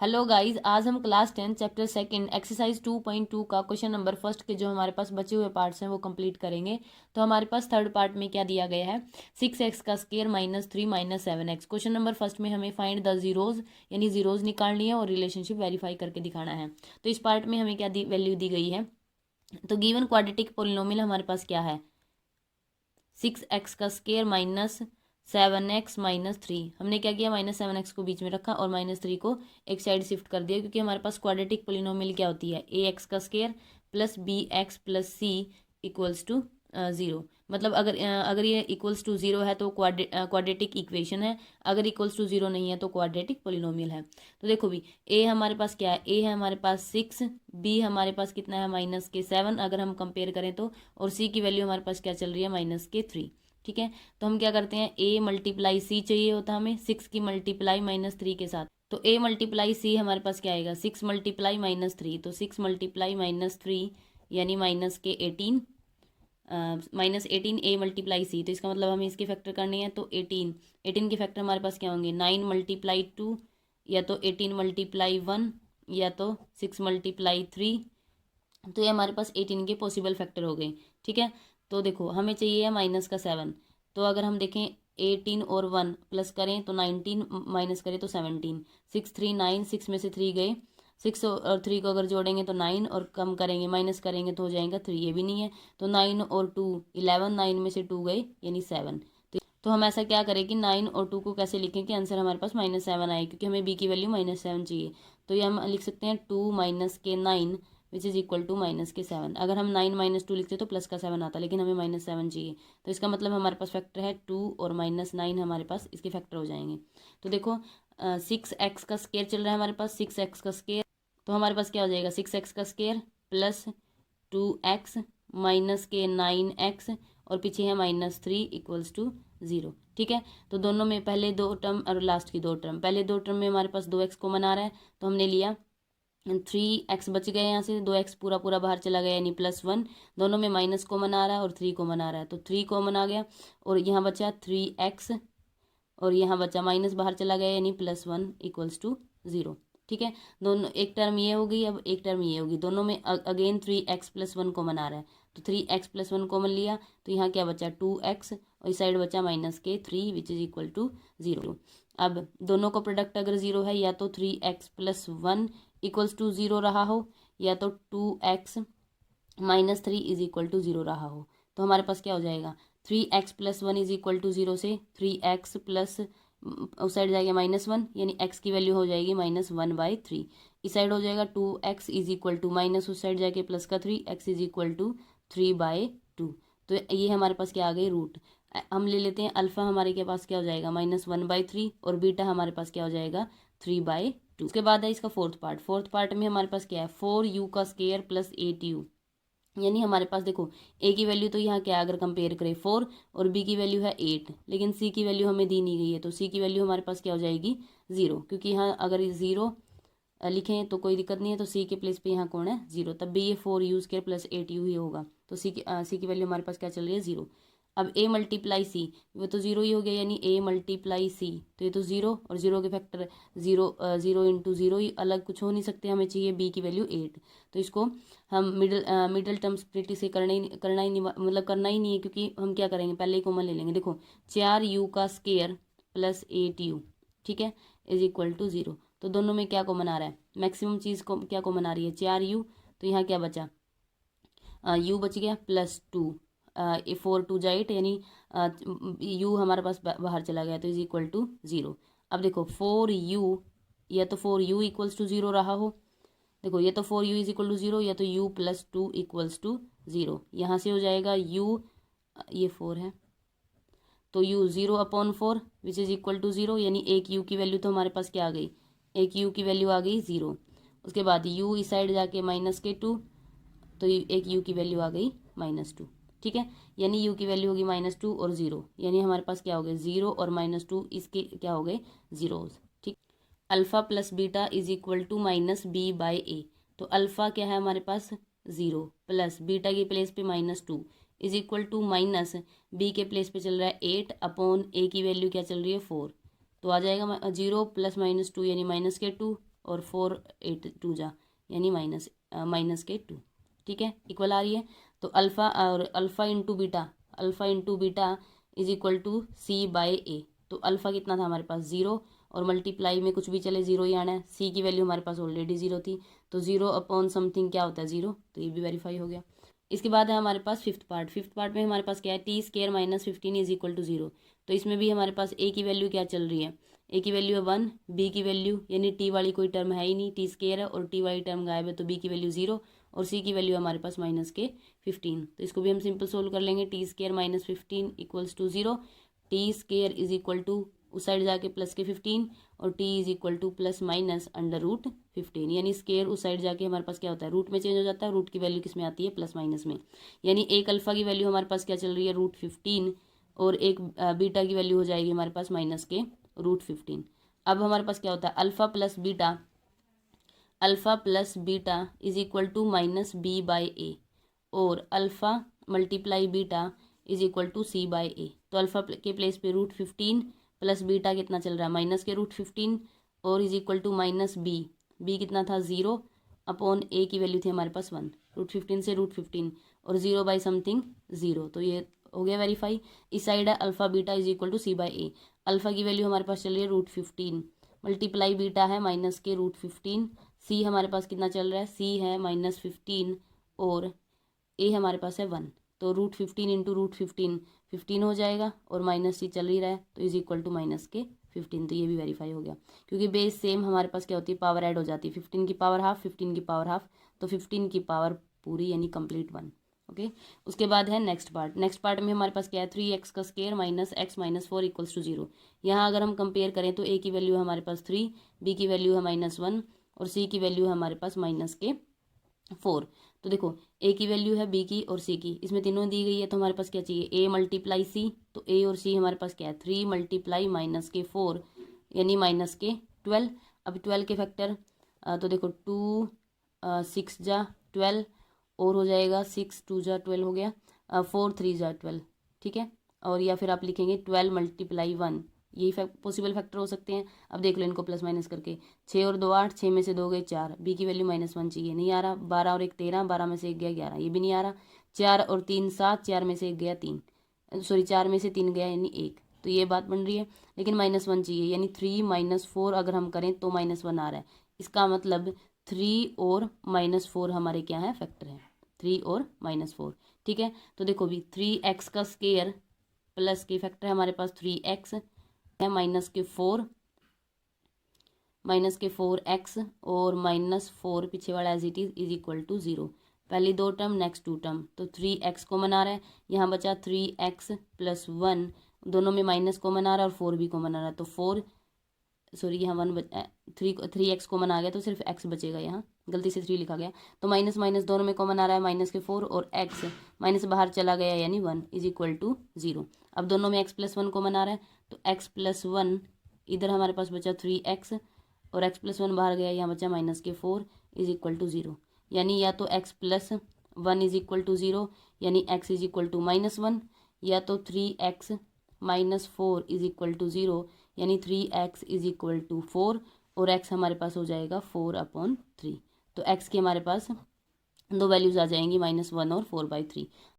Hello guys, आज हम class 10 chapter second exercise 2.2 का क्वेश्चन नंबर फर्स्ट के जो हमारे पास बचे हुए पार्ट्स हैं वो कंप्लीट करेंगे। तो हमारे पास थर्ड पार्ट में क्या दिया गया है, 6x का square -3 -7x। Question number first में हमें फाइंड द जीरोज यानी जीरोज निकालनी है और रिलेशनशिप वेरीफाई करके दिखाना है। तो इस पार्ट में हमें क्या वैल्यू दी गई है, तो गिवन क्वाड्रेटिक पोलिनोमियल हमारे पास क्या है, 6x का स्क्वायर -7x-3। हमने क्या किया, -7x को बीच में रखा और -3 को एक साइड शिफ्ट कर दिया, क्योंकि हमारे पास क्वाड्रेटिक पोलिनोमियल क्या होती है, ax का square plus bx plus c equals to 0। मतलब अगर ये इक्वल्स टू 0 है तो क्वाड्रेटिक इक्वेशन है, अगर इक्वल्स टू 0 नहीं है तो क्वाड्रेटिक पोलिनोमियल है। तो देखो भी, a हमारे पास क्या है, a है हमारे पास 6, b हमारे पास कितना है -7 अगर हम कंपेयर करें तो, और c की वैल्यू हमारे पास क्या चल रही है -3। ठीक है, तो हम क्या करते हैं, a मल्टीप्लाई सी चाहिए होता है हमें 6 की मल्टीप्लाई -3 के साथ। तो a मल्टीप्लाई सी हमारे पास क्या आएगा, 6 मल्टीप्लाई -3, तो 6 मल्टीप्लाई -3 यानी -18 -18 a मल्टीप्लाई सी। तो इसका मतलब हमें इसके फैक्टर करने हैं, तो 18 के फैक्टर हमारे पास क्या होंगे, 9 मल्टीप्लाई 2 या तो 18 मल्टीप्लाई 1 या तो 6 मल्टीप्लाई 3। तो ये हमारे पास 18 के पॉसिबल फैक्टर हो गए। ठीक है, तो देखो हमें चाहिए है -7। तो अगर हम देखें 18 और 1 प्लस करें तो 19, माइनस करें तो 17, 6 3 9, 6 में से 3 गए, 6 और 3 को अगर जोड़ेंगे तो 9 और कम करेंगे माइनस करेंगे तो हो जाएगा 3, ये भी नहीं है। तो 9 और 2 11, 9 में से 2 गए यानी 7। तो हम ऐसा क्या करें कि 9 और 2 को कैसे लिखें कि आंसर हमारे पास -7 आए, क्योंकि हमें बी की वैल्यू -7 चाहिए। तो ये हम लिख सकते हैं 2 माइनस के 9 विच इज़ इक्वल टू -7। अगर हम 9 - 2 लिखते तो प्लस का 7 आता, लेकिन हमें -7 चाहिए। तो इसका मतलब हमारे पास फैक्टर है 2 और -9 हमारे पास इसके फैक्टर हो जाएंगे। तो देखो 6x का स्क्वायर चल रहा है हमारे पास, 6x का स्क्वायर, तो हमारे पास क्या हो जाएगा, 6x का स्क्वायर प्लस 2x माइनस के 9x और पीछे है -3 इक्वल्स टू 0। ठीक है, तो दोनों में पहले दो टर्म और लास्ट की दो टर्म, पहले दो टर्म में हमारे पास 2x कॉमन आ रहा है, तो हमने लिया 3x बच गए, यहाँ से 2x पूरा पूरा बाहर चला गया यानी +1। दोनों में माइनस कॉमन आ रहा है और 3 कॉमन आ रहा है, तो 3 कॉमन आ गया और यहाँ बचा 3x और यहाँ बचा माइनस बाहर चला गया यानी +1 इक्वल्स टू 0। ठीक है, दोनों एक टर्म ये होगी, अब एक टर्म ये होगी, दोनों में अगेन 3x + 1 कॉमन आ रहा है, तो 3x + 1 कॉमन लिया, तो यहाँ क्या बचा 2x और इस साइड बचा -3 विच इज़ इक्वल टू 0। अब दोनों का प्रोडक्ट अगर 0 है, या तो 3x + 1 इक्वल्स टू 0 रहा हो, या तो 2x -3 इज इक्वल टू 0 रहा हो। तो हमारे पास क्या हो जाएगा, 3x + 1 इज इक्वल टू 0 से 3x प्लस उस साइड जाएगा -1 यानी x की वैल्यू हो जाएगी -1/3। इस साइड हो जाएगा 2x is equal to minus उस साइड जाके प्लस का 3, x इज इक्वल टू 3/2। तो ये हमारे पास क्या आ गई, रूट। हम ले लेते हैं अल्फ़ा, हमारे के पास क्या हो जाएगा -1/3 और बीटा हमारे पास क्या हो जाएगा 3/2। उसके बाद है इसका फोर्थ पार्ट में हमारे पास क्या है, 4u का स्क्वायर प्लस 8u। यानी हमारे पास देखो ए की वैल्यू तो यहाँ क्या है, अगर कंपेयर करें 4 और बी की वैल्यू है 8, लेकिन सी की वैल्यू हमें दी नहीं गई है, तो सी की वैल्यू हमारे पास क्या हो जाएगी 0, क्योंकि यहाँ अगर 0 लिखें तो कोई दिक्कत नहीं है, तो सी के प्लेस पे यहाँ कौन है 0, तब भी ये 4u² प्लस 8u ही होगा। तो सी की वैल्यू हमारे पास क्या चल रही है 0। अब a मल्टीप्लाई सी, वो तो 0 ही हो गया, यानी a मल्टीप्लाई सी, तो ये तो 0 और 0 के फैक्टर 0, 0 × 0 ही, अलग कुछ हो नहीं सकते, हमें चाहिए b की वैल्यू 8। तो इसको हम मिडल टर्म स्प्लिट से करना ही नहीं, मतलब करना ही नहीं है, क्योंकि हम क्या करेंगे, पहले ही कॉमन ले लेंगे। देखो 4u का स्क्वायर प्लस 8u, ठीक है, इज इक्वल टू 0। तो दोनों में क्या कॉमन आ रहा है, मैक्सिमम चीज़ को क्या कॉमन आ रही है 4u, तो यहाँ क्या बचा u बच गया प्लस 2, 4 2 जा 8 यानी u हमारे पास बाहर चला गया, तो इज इक्वल टू 0। अब देखो 4u, या तो 4u इक्वल्स टू 0 रहा हो, देखो ये तो 4u इज इक्वल टू 0, या तो u + 2 इक्वल्स टू 0। यहाँ से हो जाएगा u, ये 4 है तो u 0/4 which is equal to 0, यानी एक u की वैल्यू तो हमारे पास क्या आ गई, एक u की वैल्यू आ गई 0। उसके बाद u इस साइड जाके -2, तो एक u की वैल्यू आ गई -2। ठीक है, यानी u की वैल्यू होगी -2 और 0, यानी हमारे पास क्या हो गए 0 और -2, इसके क्या हो गए जीरोज। ठीक, alpha plus beta is equal to -b/a। तो अल्फ़ा क्या है हमारे पास 0 प्लस बीटा के प्लेस पे -2 is equal to minus B के प्लेस पे चल रहा है 8/a की वैल्यू क्या चल रही है 4। तो आ जाएगा 0 + -2 यानी -2 और 4 8 2 जा यानी माइनस के 2, ठीक है, इक्वल आ रही है। तो अल्फ़ा और alpha into beta is equal to C by A. तो अल्फ़ा कितना था हमारे पास 0 और मल्टीप्लाई में कुछ भी चले 0 ही आना है। सी की वैल्यू हमारे पास ऑलरेडी 0 थी, तो 0 अपॉन समथिंग क्या होता है 0, तो ये भी वेरीफाई हो गया। इसके बाद है हमारे पास फिफ्थ पार्ट में हमारे पास क्या है, T square minus 15 is equal to 0। तो इसमें भी हमारे पास ए की वैल्यू क्या चल रही है, ए की वैल्यू है 1, बी की वैल्यू यानी टी वाली कोई टर्म है ही नहीं, टी स्केयर है और टी वाली टर्म गायब है, तो बी की वैल्यू 0 और सी की वैल्यू हमारे पास माइनस के 15। तो इसको भी हम सिंपल सोल्व कर लेंगे, T square minus 15 equals to 0, T square is equal to उस साइड जाके प्लस के 15 और T is equal to plus minus under root 15, यानी स्केयर उस साइड जाके हमारे पास क्या होता है, रूट में चेंज हो जाता है। रूट की वैल्यू किस में आती है, प्लस माइनस में, यानी एक अल्फ़ा की वैल्यू हमारे पास क्या चल रही है, रूट 15 और एक बीटा की वैल्यू हो जाएगी हमारे पास माइनस के रूट 15। अब हमारे पास क्या होता है, alpha plus beta is equal to minus B by A और alpha multiply beta is equal to C by A. तो अल्फ़ा के प्लेस पे रूट 15 प्लस बीटा कितना चल रहा है, माइनस के रूट 15 और is equal to minus B कितना था 0 अपॉन ए की वैल्यू थी हमारे पास 1, रूट 15 से रूट 15 और 0 बाई समथिंग 0, तो ये हो गया वेरीफाई। इस साइड है alpha beta is equal to C by A, alpha की वैल्यू हमारे पास चल रही है रूट 15 मल्टीप्लाई बीटा है माइनस के रूट 15, सी हमारे पास कितना चल रहा है, सी है माइनस 15 और ए हमारे पास है 1, तो रूट 15 इंटू रूट 15 हो जाएगा और माइनस सी चल ही रहा है, तो इज इक्वल टू माइनस के 15। तो ये भी वेरीफाई हो गया, क्योंकि बेस सेम हमारे पास क्या होती है, पावर ऐड हो जाती है, 15 की पावर हाफ 15 की पावर हाफ, तो 15 की पावर पूरी यानी कंप्लीट 1। ओके, उसके बाद है नेक्स्ट पार्ट में हमारे पास क्या है, 3x का square minus X minus 4 equals to 0। यहाँ अगर हम कंपेयर करें तो ए की वैल्यू है हमारे पास 3, बी की वैल्यू है -1 और सी की वैल्यू है हमारे पास माइनस के 4। तो देखो ए की वैल्यू है बी की और सी की, इसमें तीनों दी गई है, तो हमारे पास क्या चाहिए, ए मल्टीप्लाई सी, तो ए और सी हमारे पास क्या है 3 मल्टीप्लाई माइनस के 4 यानी माइनस के 12। अब 12 के फैक्टर तो देखो 2 6 जा 12 और हो जाएगा 6 2 जा 12 हो गया, 4 3 जा 12, ठीक है, और या फिर आप लिखेंगे 12 मल्टीप्लाई 1, यही पॉसिबल फैक्टर हो सकते हैं। अब देख लो इनको प्लस माइनस करके, 6 और 2 8, 6 में से 2 गए 4, बी की वैल्यू -1 चाहिए, नहीं आ रहा। 12 और 1 13, 12 में से 1 गया 11, ये भी नहीं आ रहा। 4 और 3 7, 4 में से 1 गया 3, सॉरी 4 में से 3 गया यानी 1, तो ये बात बन रही है। लेकिन -1 चाहिए, यानी 3 - 4 अगर हम करें तो -1 आ रहा है, इसका मतलब 3 और -4 हमारे क्या है, फैक्टर है, 3 और -4, ठीक है। तो देखो भी 3x का स्केयर प्लस के फैक्टर है हमारे पास 3x है माइनस के 4x और -4 पीछे वाला as it is equal to 0। पहली 2 टर्म नेक्स्ट 2 टर्म, तो 3x कॉमन आ रहा है, यहाँ बचा 3x + 1, दोनों में माइनस कॉमन आ रहा है और 4 भी कॉमन आ रहा है, तो 4 सॉरी यहाँ 3x कॉमन आ गया तो सिर्फ x बचेगा, यहाँ गलती से 3 लिखा गया, तो माइनस माइनस दोनों में कॉमन आ रहा है माइनस के 4 और x माइनस बाहर चला गया यानी 1 इज इक्वल टू 0। अब दोनों में x + 1 कॉमन आ रहा है, तो x + 1 इधर हमारे पास बचा 3x और x + 1 बाहर गया, यहाँ बचा माइनस के 4 इज इक्वल टू 0, यानी या तो x + 1 इज इक्वल टू 0 यानी x इज इक्वल टू -1, या तो 3x - 4 इज इक्वल टू 0 यानी 3x इज इक्वल टू 4 और x हमारे पास हो जाएगा 4/3। तो x की हमारे पास दो वैल्यूज़ आ जाएंगी -1 और 4/3।